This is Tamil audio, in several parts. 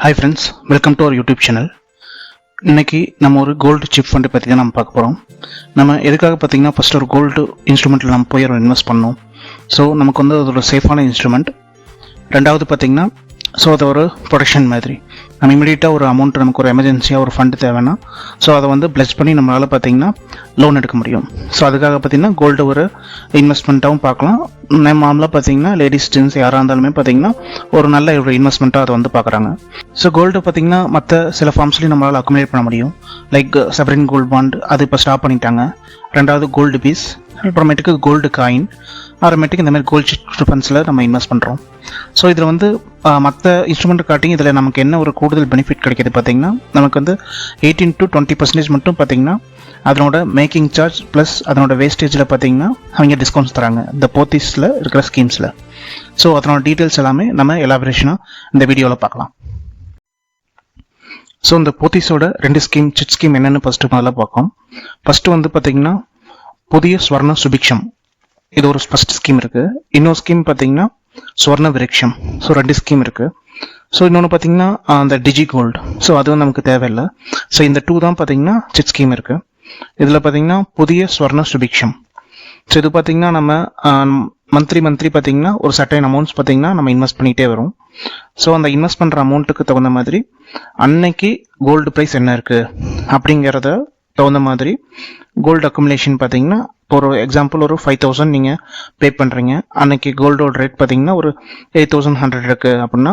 Hi friends, welcome to our YouTube channel. இன்றைக்கி நம்ம ஒரு கோல்டு சிப் ஃபண்டு பற்றி தான் நம்ம பார்க்க போகிறோம். நம்ம எதுக்காக பார்த்திங்கன்னா ஃபஸ்ட்டு ஒரு கோல்டு இன்ஸ்ட்ருமெண்ட்டில் நம்ம போய் இன்வெஸ்ட் பண்ணோம். ஸோ நமக்கு வந்து அது ஒரு சேஃபான இன்ஸ்ட்ருமெண்ட். ரெண்டாவது பார்த்திங்கன்னா அது ஒரு ப்ரொடெக்ஷன் மாதிரி. நம்ம இமீடியட்டாக ஒரு அமௌண்ட் நமக்கு ஒரு எமர்ஜென்சியாக ஒரு ஃபண்டு தேவைன்னா அதை வந்து பிளஸ் பண்ணி நம்மளால் பார்த்திங்கன்னா லோன் எடுக்க முடியும். அதுக்காக பார்த்திங்கன்னா கோல்டு ஒரு இன்வெஸ்ட்மெண்ட்டாகவும் பார்க்கலாம். நார்மலாக பார்த்திங்கன்னா லேடிஸ் ஜென்ஸ் யாராக இருந்தாலுமே பார்த்திங்கன்னா ஒரு நல்ல ஒரு இன்வெஸ்ட்மெண்ட்டாக அதை வந்து பார்க்குறாங்க. கோல்டு பார்த்திங்கன்னா மற்ற சில ஃபார்ம்ஸ்லையும் நம்மளால் அக்குமுலேட் பண்ண முடியும். லைக் சவரின் கோல்டு பாண்ட் அது இப்போ ஸ்டாப் பண்ணிட்டாங்க. ரெண்டாவது கோல்டு பீஸ், அப்புறமேட்டுக்கு கோல்டு காயின், அப்புறமேட்டுக்கு இந்த மாதிரி கோல்டு சிட் ஃபண்ட்ஸில் நம்ம இன்வெஸ்ட் பண்ணுறோம். இதில் வந்து மற்ற இன்ஸ்ட்ருமெண்ட் காட்டியும் இதில் நமக்கு என்ன ஒரு கூடுதல் பெனிஃபிட் கிடைக்கிது பார்த்திங்கன்னா, நமக்கு வந்து 18 to 20% மட்டும் பார்த்திங்கன்னா அதனோட மேக்கிங் சார்ஜ் ப்ளஸ் அதனோட வேஸ்டேஜில் பார்த்திங்கன்னா அவங்க டிஸ்கவுண்ட்ஸ் தராங்க இந்த போத்தீஸில் இருக்கிற ஸ்கீம்ஸில். அதனோட டீட்டெயில்ஸ் எல்லாமே நம்ம எலாபரேஷனாக இந்த வீடியோவில் பார்க்கலாம். இந்த போத்தீஸோட 2 ஸ்கீம் சிட் ஸ்கீம் என்னென்னு முதல்ல பார்ப்போம். ஃபஸ்ட்டு வந்து பார்த்திங்கன்னா புதிய ஸ்வர்ண சுபிக்ஷம், இது ஒரு ஃபஸ்ட் ஸ்கீம் இருக்குது. இன்னொரு ஸ்கீம் பார்த்திங்கன்னா ஸ்வர்ண விருக்ஷம். 2 ஸ்கீம் இருக்குது. இன்னொன்று பார்த்திங்கன்னா அந்த டிஜி கோல்டு. அது வந்து நமக்கு தேவையில்லை. இந்த 2 தான் பார்த்திங்கன்னா சிட் ஸ்கீம் இருக்குது. இதில் பார்த்திங்கன்னா புதிய ஸ்வர்ண சுபிக்ஷம். இது பார்த்திங்கன்னா நம்ம மந்த்லி பார்த்திங்கன்னா ஒரு சர்டைன் அமௌண்ட்ஸ் பார்த்திங்கன்னா நம்ம இன்வெஸ்ட் பண்ணிகிட்டே வரும். அந்த இன்வெஸ்ட் பண்ணுற அமௌண்ட்டுக்கு தகுந்த மாதிரி அன்னைக்கு கோல்டு ப்ரைஸ் என்ன இருக்குது அப்படிங்கிறத தகுந்த மாதிரி கோல்டு அக்குமுலேஷன் பார்த்திங்கன்னா ஒரு எக்ஸாம்பிள் ஒரு 5,000 நீங்கள் பே பண்ணுறீங்க. அன்னைக்கு கோல்டோட ரேட் பார்த்திங்கன்னா ஒரு 8,100 இருக்குது அப்படின்னா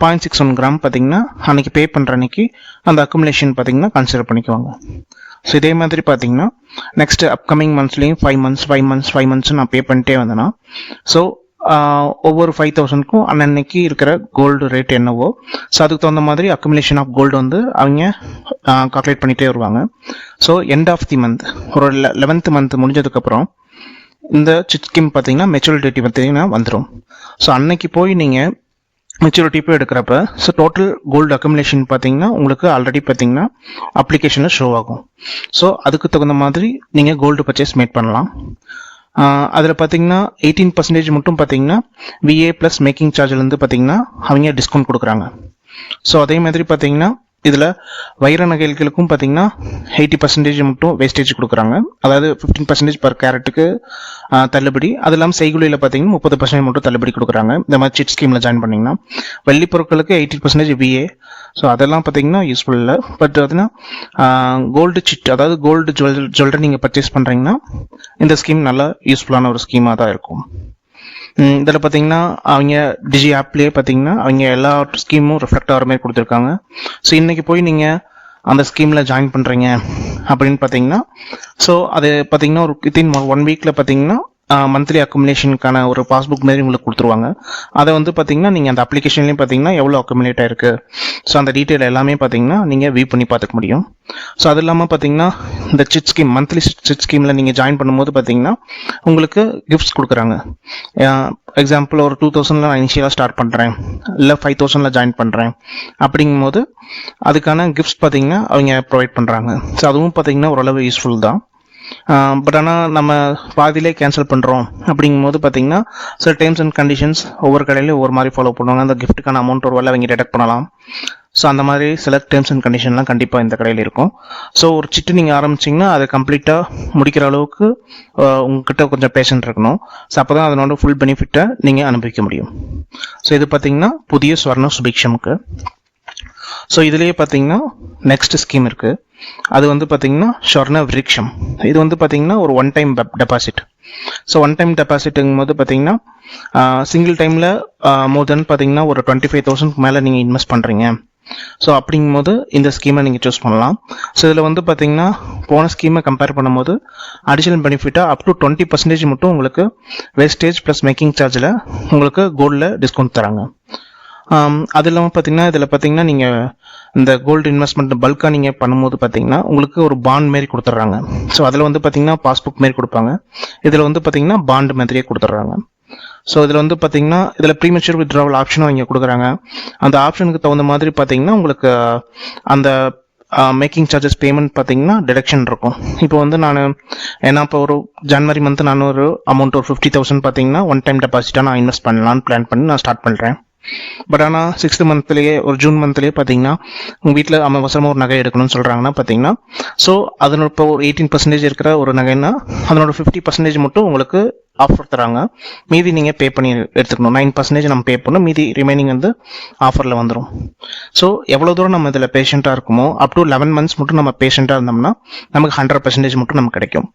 0.61 கிராம் பார்த்திங்கன்னா அன்னைக்கு பே பண்ணுற அன்னைக்கு அந்த அக்குமுலேஷன் பார்த்திங்கன்னா கன்சிடர் பண்ணிக்குவாங்க. இதே மாதிரி பார்த்தீங்கன்னா நெக்ஸ்ட் அப்கமிங் மந்த்ஸ்லேயும் 5 months நான் பே பண்ணிட்டே வந்தேன்னா ஒவ்வொரு 5,000க்கும் அன்னன்னைக்கு இருக்கிற கோல்டு ரேட் என்னவோ அதுக்கு தகுந்த மாதிரி அக்குமுலேஷன் ஆஃப் கோல்டு வந்து அவங்க கால்குலேட் பண்ணிகிட்டே வருவாங்க. எண்ட் ஆஃப் தி மந்த் ஒரு 11th month முடிஞ்சதுக்கப்புறம் இந்த சிட் ஸ்கீம் பார்த்தீங்கன்னா மெச்சூரிட்டி பார்த்தீங்கன்னா வந்துடும். அன்னைக்கு போய் நீங்கள் மெச்சூரிட்டி போய் எடுக்கிறப்ப டோட்டல் கோல்டு அக்குமுலேஷன் பார்த்தீங்கன்னா உங்களுக்கு ஆல்ரெடி பார்த்தீங்கன்னா அப்ளிகேஷனில் ஷோ ஆகும். அதுக்கு தகுந்த மாதிரி நீங்கள் கோல்டு பர்ச்சேஸ் மேட் பண்ணலாம். அதில் பார்த்தீங்கன்னா 18% மட்டும் பார்த்தீங்கன்னா விஏ ப்ளஸ் மேக்கிங் சார்ஜ்லேருந்து பார்த்தீங்கன்னா அவங்க டிஸ்கவுண்ட் கொடுக்குறாங்க. அதே மாதிரி பார்த்தீங்கன்னா இதில் வைர நகைகளுக்கும் பார்த்தீங்கன்னா 80% மட்டும் வேஸ்டேஜ் கொடுக்குறாங்க. அதாவது 15% பர் கேரட்டுக்கு தள்ளுபடி. அது இல்லாமல் செய்குலியில் பார்த்தீங்கன்னா 30% மட்டும் தள்ளுபடி கொடுக்குறாங்க. இந்த மாதிரி சிட் ஸ்கீமில் ஜாயின் பண்ணிங்கன்னா வெள்ளி பொருட்களுக்கு 80% விஏ. அதெல்லாம் பார்த்தீங்கன்னா யூஸ்ஃபுல் இல்லை. பட் அதுனா கோல்டு சிட், அதாவது கோல்டு ஜுவல்லரி நீங்கள் பர்ச்சேஸ் பண்ணுறீங்கன்னா இந்த ஸ்கீம் நல்லா யூஸ்ஃபுல்லான ஒரு ஸ்கீமாக தான் இருக்கும். இதில் பார்த்தீங்கன்னா அவங்க டிஜி ஆப்லேயே பார்த்தீங்கன்னா அவங்க எல்லா ஸ்கீமும் ரிஃப்ளெக்ட் ஆகிற மாதிரி கொடுத்துருக்காங்க. இன்றைக்கி போய் நீங்கள் அந்த ஸ்கீமில் ஜாயின் பண்ணுறீங்க அப்படின்னு பார்த்தீங்கன்னா அது பார்த்தீங்கன்னா ஒரு வித்தின் 1 weekல பார்த்தீங்கன்னா மந்த்லி அக்குமுலேஷனுக்கான ஒரு பாஸ்புக் மாதிரி உங்களுக்கு கொடுத்துருவாங்க. அதை வந்து பார்த்தீங்கன்னா நீங்கள் அந்த அப்ளிகேஷன்லேயும் பார்த்தீங்கன்னா எவ்வளோ அக்குமுலேட் ஆயிருக்கு அந்த டீட்டெயில் எல்லாமே பார்த்தீங்கன்னா நீங்கள் வியூ பண்ணி பார்த்துக்க முடியும். அது இல்லாமல் பார்த்தீங்கன்னா இந்த சிட் ஸ்கீம் மந்த்லி சிட் ஸ்கீமில் நீங்கள் ஜாயின் பண்ணும்போது பார்த்தீங்கன்னா உங்களுக்கு கிஃப்ட்ஸ் கொடுக்குறாங்க. எக்ஸாம்பிள் ஒரு 2,000 நான் இனிஷியலாக ஸ்டார்ட் பண்ணுறேன், இல்லை 5,000 ஜாயின் பண்ணுறேன் அப்படிங்கும்போது அதுக்கான கிஃப்ட்ஸ் பார்த்தீங்கன்னா அவங்க ப்ரொவைட் பண்ணுறாங்க. அதுவும் பார்த்தீங்கன்னா ஓரளவு யூஸ்ஃபுல் தான். பட் ஆனால் நம்ம பாதியிலே கேன்சல் பண்ணுறோம் அப்படிங்கும்போது பார்த்தீங்கன்னா சில டேர்ம்ஸ் அண்ட் கண்டிஷன்ஸ் ஒவ்வொரு கடையிலையும் ஒவ்வொரு மாதிரி ஃபாலோ பண்ணுவாங்க. அந்த கிஃப்ட்டுக்கான அமௌண்ட் ஒரு வேலை அவங்க டிடக்ட் பண்ணலாம். அந்த மாதிரி சில டேர்ம்ஸ் அண்ட் கண்டிஷன்லாம் கண்டிப்பாக இந்த கடையில் இருக்கும். ஒரு சிட்டு நீங்கள் ஆரம்பிச்சிங்கன்னா அதை கம்ப்ளீட்டாக முடிக்கிற அளவுக்கு உங்ககிட்ட கொஞ்சம் பேஷண்ட் இருக்கணும். அப்போ தான் அதனோட ஃபுல் பெனிஃபிட்டை நீங்கள் அனுபவிக்க முடியும். இது பார்த்தீங்கன்னா புதிய ஸ்வர்ண சுபிக்ஷமுக்கு. இதுலேயே பார்த்தீங்கன்னா நெக்ஸ்ட் ஸ்கீம் இருக்குது. அது வந்து பார்த்தீங்கன்னா ஸ்வர்ண விருக்ஷம். இது வந்து பார்த்தீங்கன்னா ஒரு one time deposit. One time டெபாசிட்டுங்கும் போது பார்த்தீங்கன்னா சிங்கிள் டைமில் மோர் தென் பார்த்தீங்கன்னா ஒரு 25,000 மேலே நீங்கள் இன்வெஸ்ட் பண்ணுறீங்க. அப்படிங்கும்போது இந்த ஸ்கீமை நீங்கள் சூஸ் பண்ணலாம். இதில் வந்து பார்த்தீங்கன்னா போன ஸ்கீமை கம்பேர் பண்ணும்போது அடிஷனல் பெனிஃபிட்டாக அப் டு 20% மட்டும் உங்களுக்கு வேஸ்டேஜ் ப்ளஸ் மேக்கிங் சார்ஜில் உங்களுக்கு கோல்டில் டிஸ்கவுண்ட் தராங்க. அது இல்லாமல் பார்த்தீங்கன்னா இதில் பார்த்தீங்கன்னா நீங்கள் இந்த கோல்டு இன்வெஸ்ட்மெண்ட் பல்காக நீங்கள் பண்ணும்போது பார்த்தீங்கன்னா உங்களுக்கு ஒரு பாண்ட் மாரி கொடுத்துட்றாங்க. அதில் வந்து பார்த்தீங்கன்னா பாஸ்புக் மாரி கொடுப்பாங்க. இதில் வந்து பார்த்தீங்கன்னா பாண்ட் மாதிரியே கொடுத்துட்றாங்க. இதில் வந்து பார்த்தீங்கன்னா இதில் ப்ரீமெச்சூர் வித்ட்ராவல் ஆப்ஷனும் இங்கே கொடுக்குறாங்க. அந்த ஆப்ஷனுக்கு தகுந்த மாதிரி பார்த்தீங்கன்னா உங்களுக்கு அந்த மேக்கிங் சார்ஜஸ் பேமெண்ட் பார்த்தீங்கன்னா டிடக்ஷன் இருக்கும். இப்போ வந்து ஏன்னா இப்போ ஒரு ஜனவரி மந்த் நான் ஒரு அமௌண்ட் ஒரு 50,000 பார்த்தீங்கன்னா ஒன் டைம் டெபாசிட்டாக நான் இன்வெஸ்ட் பண்ணலான்னு பிளான் பண்ணி நான் ஸ்டார்ட் பண்ணுறேன். பட் ஆனால் 6th மந்த்லேயே ஒரு ஜூன் மந்த்லேயே பார்த்தீங்கன்னா உங்கள் வீட்டில் அவசரமாக ஒரு நகை எடுக்கணும்னு சொல்கிறாங்கன்னா பார்த்தீங்கன்னா ஸோ அதனோட இப்போ ஒரு 18% இருக்கிற ஒரு நகைன்னா அதனோட 50% மட்டும் உங்களுக்கு ஆஃபர் தராங்க. மீதி நீங்கள் பே பண்ணி எடுத்துக்கணும். 9% நம்ம பே பண்ணணும், மீதி ரிமைனிங் வந்து ஆஃபரில் வந்துடும். ஸோ எவ்வளோ தூரம் நம்ம இதில் பேஷண்ட்டாக இருக்குமோ அப் டு 11 மந்த்ஸ் மட்டும் நம்ம பேஷண்ட்டாக இருந்தோம்னா நமக்கு 100% மட்டும் நமக்கு கிடைக்கும்.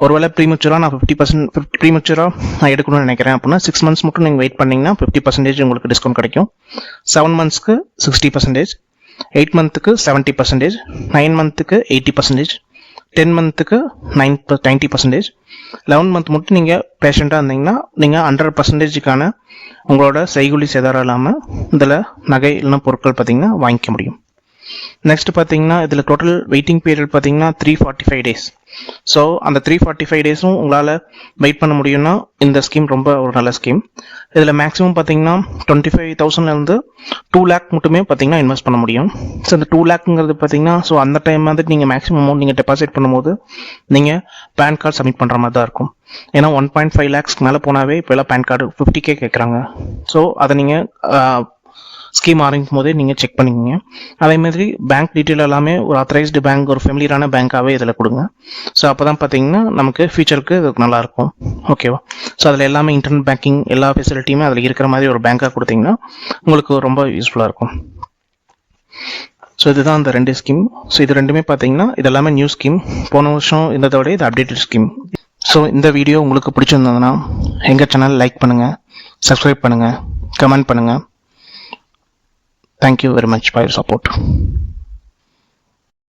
ஒருவேளை ப்ரீமெச்சூராக நான் 50% ப்ரீமெச்சூராக நான் எடுக்கணும்னு நினைக்கிறேன் அப்படின்னா 6 மந்த்ஸ் மட்டும் நீங்கள் வெயிட் பண்ணிங்கன்னா 50% உங்களுக்கு டிஸ்கவுண்ட் கிடைக்கும். 7 மந்த்ஸ்க்கு 60%, 8 மந்த்துக்கு 70%, 9 மந்த்துக்கு 80%, 10 மந்த்துக்கு 90%, 11 மந்த் மட்டும் நீங்கள் பேஷண்ட்டாக இருந்தீங்கன்னா நீங்கள் 100%க்கான உங்களோட செய்கூலி சேதாரம் இல்லாமல் இதில் நகை இல்லைன்னா பொருட்கள் பார்த்தீங்கன்னா வாங்கிக்க முடியும். நெக்ஸ்ட் பார்த்தீங்கன்னா இதில் டோட்டல் வெயிட்டிங் பீரியட் பார்த்தீங்கன்னா 345 டேஸ். ஸோ அந்த 345 டேஸும் உங்களால் வெயிட் பண்ண முடியும்னா இந்த ஸ்கீம் ரொம்ப ஒரு நல்ல ஸ்கீம். இதில் மேக்ஸிமம் பார்த்தீங்கன்னா 25,000 2 lakh மட்டுமே பார்த்தீங்கன்னா இன்வெஸ்ட் பண்ண முடியும். ஸோ இந்த 2 lakhங்கிறது பார்த்தீங்கன்னா ஸோ அந்த டைம் வந்து நீங்கள் மேக்ஸிமம் அமௌண்ட் நீங்கள் டெபாசிட் பண்ணும்போது நீங்கள் பேன் கார்டு சப்மிட் பண்ணுற மாதிரி தான் இருக்கும். ஏன்னா 1.5 lakhs மேலே போனாவே இப்போ எல்லாம் பேன் கார்டு 50K கேட்குறாங்க. ஸோ அதை நீங்கள் ஸ்கீம் ஆரம்பிக்கும் போதே நீங்கள் செக் பண்ணிக்கோங்க. அதே மாதிரி பேங்க் டீட்டெயில் எல்லாமே ஒரு ஆத்தரைஸ்டு பேங்க், ஒரு ஃபெமிலியரான பேங்காகவே இதில் கொடுங்க. ஸோ அப்போ தான் பார்த்தீங்கன்னா நமக்கு ஃபியூச்சருக்கு இது நல்லாயிருக்கும். ஓகேவா? ஸோ அதில் எல்லாமே இன்டர்நெட் பேங்கிங் எல்லா ஃபெசிலிட்டியுமே அதில் இருக்கிற மாதிரி ஒரு பேங்காக கொடுத்தீங்கன்னா உங்களுக்கு ரொம்ப யூஸ்ஃபுல்லாக இருக்கும். ஸோ இதுதான் அந்த 2 ஸ்கீம். ஸோ இது ரெண்டுமே பார்த்தீங்கன்னா இது எல்லாமே நியூ ஸ்கீம். போன வருஷம் இருந்ததை விட இது அப்டேட்டட் ஸ்கீம். ஸோ இந்த வீடியோ உங்களுக்கு பிடிச்சிருந்ததுன்னா எங்கள் சேனல் லைக் பண்ணுங்கள், சப்ஸ்கிரைப் பண்ணுங்கள், கமெண்ட் பண்ணுங்கள். Thank you very much for your support.